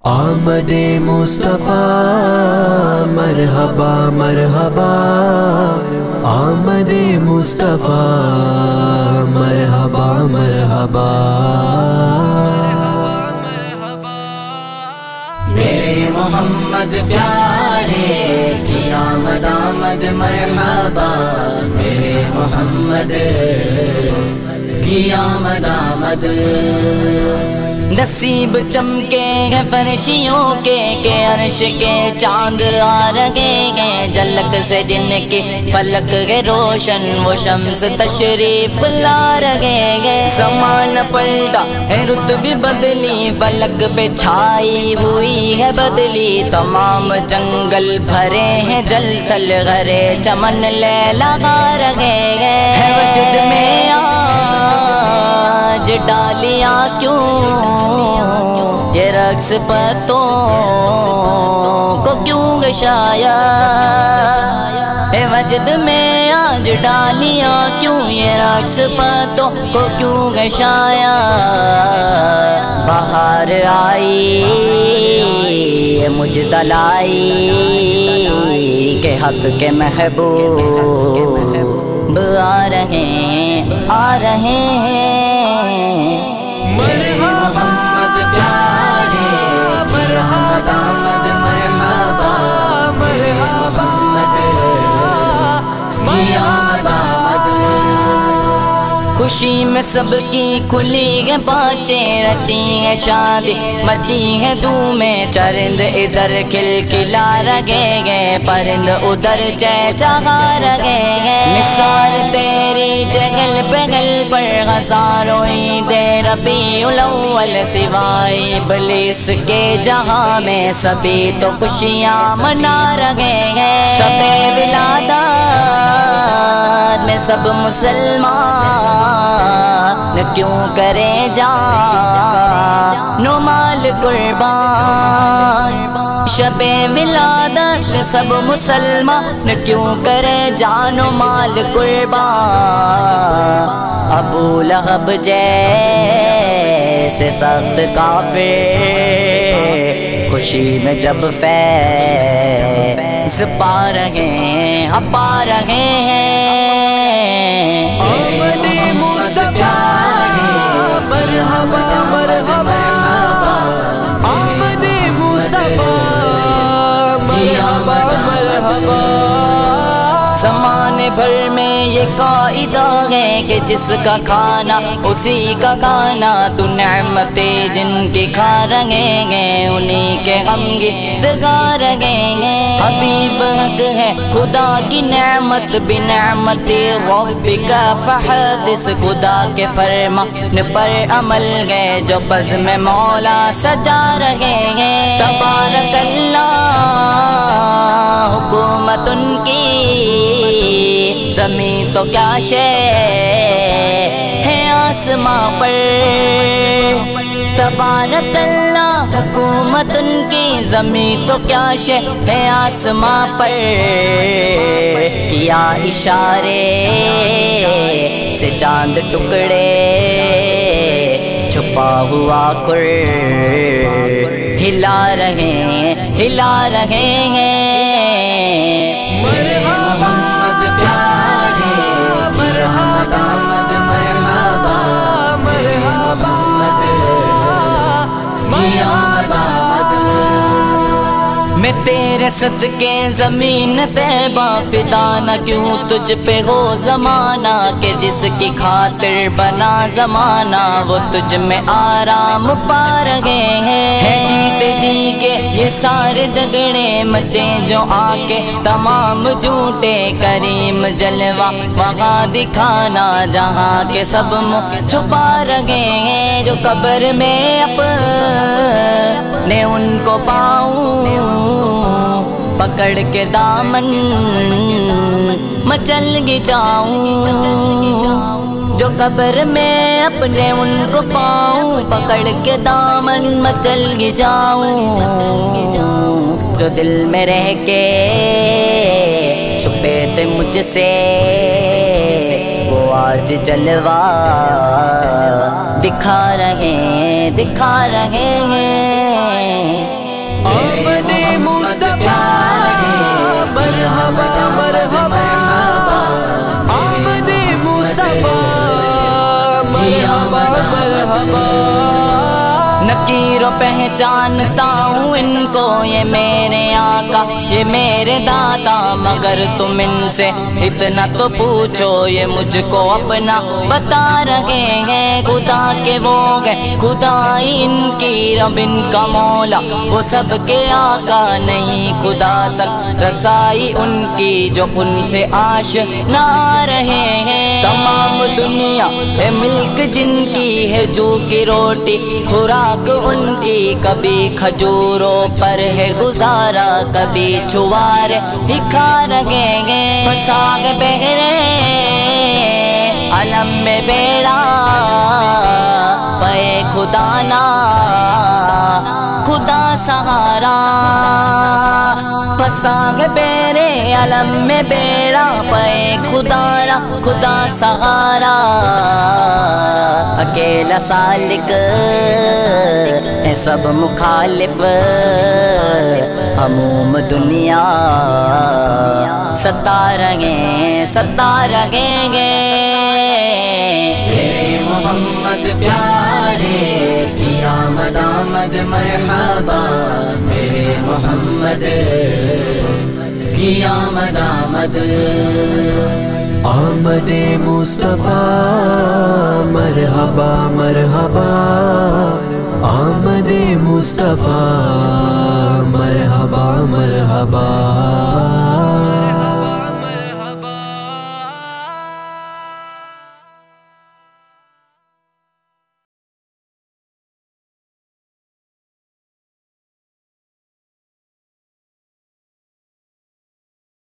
آمد مصطفیٰ مرحبا مرحبا، آمد مصطفیٰ مرحبا مرحبا، میرے محمد پیارے کی آمد آمد مرحبا، میرے محمد کی آمد آمد۔ نصیب چمکے ہیں فرشیوں کے کہ عرش کے چاند آ رہے ہیں، جھلک سے جن کے فلک ہے روشن وہ شمس تشریف لا رہے ہیں۔ زمان پلٹا ہے رت بھی بدلی، فلک پہ چھائی ہوئی ہے بدلی، تمام جنگل بھرے ہیں جل تل گھرے چمن لے لگا رہے ہیں۔ ہے وجد میں آج ڈالیاں کیوں یہ رقص پتوں کو کیوں گشایا، اے وجد میں آج ڈالیاں کیوں یہ رقص پتوں کو کیوں گشایا۔ بہار آئی مجھ دلائی کہ حق کے محبوب آ رہے ہیں آ رہے ہیں۔ محمد پیارے مرحبا آمد مرحبا، مرحبا کی آمد آمد۔ خوشی میں سب کی کھلی ہے بانچیں، رچی ہے شادی مچی ہے دھومیں، چرند ادھر کھل کھلا رہے ہیں پرند ادھر چہچہا رہے ہیں۔ مثال تیری چہل پہل پر ہزاروں عید ربیع الاول، سوائے ابلیس کے جہاں میں سبھی تو خوشیاں منا رہے ہیں۔ شب ولادت میں سب مسلمان کیوں کرے جان و مال قربان، شب ولادت میں سب مسلمان کیوں کرے جان و مال قربان۔ ابو لہب جیسے سخت کافر خوشی میں جب فیض پا رہے ہیں پا رہے ہیں۔ آمد مصطفیٰ مرحبا مرحبا، آمد مصطفیٰ مرحبا مرحبا۔ زمانے بھر میں یہ قاعدہ ہے کہ جس کا کھانا اسی کا کھانا، تو نعمتیں جن کی کھا رہے ہیں انہی کے غم گیت گا رہے ہیں۔ حبیب حق ہے خدا کی نعمت بنعمت ربک فحدث، خدا کے فرمان پر عمل ہے جو بزم مولا سجا رہے ہیں۔ تبارک اللہ حکومت ان کی زمین تو کیا شے ہے آسماں پر، تبارک اللہ حکومت ان کی زمین تو کیا شے ہے آسماں پر۔ کیا اشارے سے چاند ٹکڑے چھپا ہوا کر ہلا رہے ہیں ہلا رہے ہیں۔ محمد پیارے مرحبا آمد مرحبا، مرحبا کی آمد آمد۔ میں تیرے صدقے زمین طیبہ فدا نہ کیوں تجھ پہ ہو زمانہ، کہ جس کی خاطر بنا زمانہ وہ تجھ میں آرام پا رہے ہیں۔ ہے جیتے جی کے یہ سارے جھگڑے مچے جو آ کے تمام جھوٹے، کریم جلوہ وہاں دکھانا جہاں کے سب منہ چھپا رہے ہیں۔ جو قبر میں اپنے ان کو پاؤں پکڑ کے دامن مچل گی جاؤں، جو قبر میں اپنے ان کو پاؤں پکڑ کے دامن مچل گی جاؤں، جو دل میں رہ کے چھپے تھے مجھ سے وہ آج جلوہ دکھا رہے ہیں آمد مصطفیٰ مرحبا مرحبا آمد مصطفیٰ مرحبا مرحبا نکیروں پہچانتا ہوں ان کو یہ میرے آقا یہ میرے دادا مگر تم ان سے اتنا تو پوچھو یہ مجھ کو اپنا بتا رہے ہیں خدا کے وہ گئے خدائی ان کی رب ان کا مولا وہ سب کے آقا نہیں خدا تک رسائی ان کی جو ان سے آشنا رہے ہیں تمام دنیا ہے ملک جن کی ہے جو کی روٹی خوراک ان کی کبھی کھجوروں پر ہے گزارا کبھی چھوارے ہی کھا رہے ہیں پساگ بہرے علم میں بیڑا پے خدا نا خدا سہارا پساگ بیرے علم میں بیڑا پے خدا نا خدا سہارا اکیلا سالک ہے سب مخالف عموم دنیا ستا رہیں گے میرے محمد پیارے کی آمد آمد مرحبا میرے محمد کی آمد آمد آمد مصطفیٰ مرحبا مرحبا آمد مصطفیٰ مرحبا مرحبا